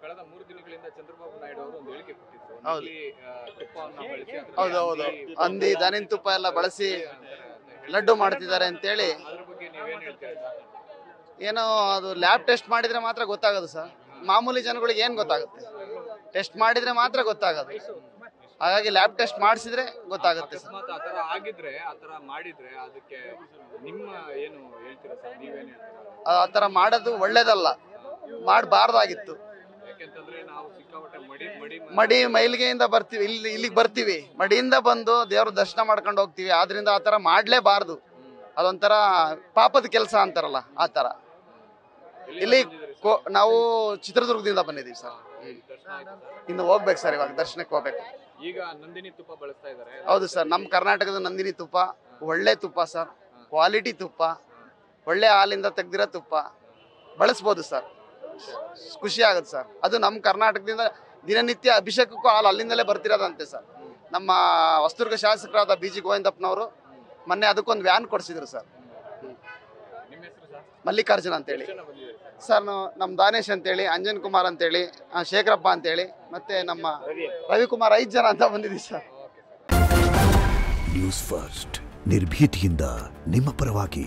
ಕಳೆದ 3 ದಿನಗಳಿಂದ ಚಂದ್ರಬಾಬು ನಾಯ್ಡು ಅವರು ಒಂದು ಹೇಳಿಕೆ ಕೊಟ್ಟಿದ್ರು. ಹೌದು. ತುಪ್ಪವನ್ನು ಬಳಸಿ ಹೌದು ಹಂದಿ ದನಿನ ತುಪ್ಪ ಎಲ್ಲ ಬಳಸಿ ಲಡ್ಡು ಮಾಡ್ತಿದ್ದಾರೆ ಅಂತೇಳಿ. ಅದ್ರ ಬಗ್ಗೆ ನೀವೇನ್ ಹೇಳ್ತೀರಾ? ಏನೋ ಅದು ಲ್ಯಾಬ್ ಟೆಸ್ಟ್ ಮಾಡಿದ್ರೆ ಮಾತ್ರ ಗೊತ್ತಾಗೋದು ಸರ್. ಮಾಮೂಲಿ ಜನಗಳಿಗೆ ಏನ್ ಗೊತ್ತಾಗುತ್ತೆ? ಟೆಸ್ಟ್ ಮಾಡಿದ್ರೆ ಮಾತ್ರ ಗೊತ್ತಾಗೋದು. ಹಾಗಾಗಿ ಲ್ಯಾಬ್ ಟೆಸ್ಟ್ ಮಾಡಿಸಿದ್ರೆ ಗೊತ್ತಾಗುತ್ತೆ ಸರ್. ಅಕಸ್ಮಾತ್ ಆತರ ಆಗಿದ್ರೆ, ಆತರ ಮಾಡಿದ್ರೆ ಅದಕ್ಕೆ ನಿಮ್ಮ ಏನು ಹೇಳ್ತೀರಾ ಸರ್? ನೀವೇನ್ ಹೇಳ್ತೀರಾ? ಆ ಥರ ಮಾಡೋದು ಒಳ್ಳೇದಲ್ಲ, ಮಾಡಬಾರ್ದಾಗಿತ್ತು. ಯಾಕೆಂತಂದ್ರೆ ನಾವು ಸಿಕ್ಕಾಪಟ್ಟೆ ಮಡಿ ಮೈಲಿಗೆಯಿಂದ ಬರ್ತೀವಿ, ಇಲ್ಲಿಗೆ ಬರ್ತೀವಿ, ಮಡಿಯಿಂದ ಬಂದು ದೇವ್ರ ದರ್ಶನ ಮಾಡ್ಕೊಂಡು ಹೋಗ್ತೀವಿ. ಆದ್ರಿಂದ ಆ ಥರ ಮಾಡಲೇಬಾರ್ದು. ಅದೊಂಥರ ಪಾಪದ ಕೆಲಸ ಅಂತಾರಲ್ಲ ಆ ಥರ. ಇಲ್ಲಿ ನಾವು ಚಿತ್ರದುರ್ಗದಿಂದ ಬಂದಿದ್ದೀವಿ ಸರ್. ಇನ್ನು ಹೋಗ್ಬೇಕು ಸರ್, ಇವಾಗ ದರ್ಶನಕ್ಕೆ ಹೋಗ್ಬೇಕು. ಈಗ ನಂದಿನಿ ತುಪ್ಪ ಬಳಸ್ತಾ ಇದ್ದಾರೆ. ಹೌದು ಸರ್, ನಮ್ಮ ಕರ್ನಾಟಕದ ನಂದಿನಿ ತುಪ್ಪ ಒಳ್ಳೆ ತುಪ್ಪ ಸರ್, ಕ್ವಾಲಿಟಿ ತುಪ್ಪ, ಒಳ್ಳೆ ಹಾಲಿಂದ ತೆಗ್ದಿರೋ ತುಪ್ಪ ಬಳಸ್ಬೋದು ಸರ್. ಖುಷಿ ಆಗುತ್ತೆ ಸರ್. ಅದು ನಮ್ಮ ಕರ್ನಾಟಕದಿಂದ ದಿನನಿತ್ಯ ಅಭಿಷೇಕಕ್ಕೂ ಹಾಲು ಅಲ್ಲಿಂದಲೇ ಬರ್ತಿರೋದಂತೆ ಸರ್. ನಮ್ಮ ಹೊಸದುರ್ಗ ಶಾಸಕರಾದ BG ಗೋವಿಂದಪ್ಪನವರು ಮೊನ್ನೆ ಅದಕ್ಕೊಂದು ವ್ಯಾನ್ ಕೊಡಿಸಿದ್ರು ಸರ್. ಮಲ್ಲಿಕಾರ್ಜುನ್ ಅಂತೇಳಿ ಸರ್. ನಮ್ಮ ದಾನೇಶ್ ಅಂತೇಳಿ, ಅಂಜನ್ ಕುಮಾರ್ ಅಂತೇಳಿ, ಶೇಖರಪ್ಪ ಅಂತೇಳಿ, ಮತ್ತೆ ನಮ್ಮ ರವಿಕುಮಾರ್, 5 ಜನ ಅಂತ ಬಂದಿದ್ದೀವಿ ಸರ್. ನ್ಯೂಸ್ ಫಸ್ಟ್, ನಿರ್ಭೀತಿಯಿಂದ ನಿಮ್ಮ ಪರವಾಗಿ.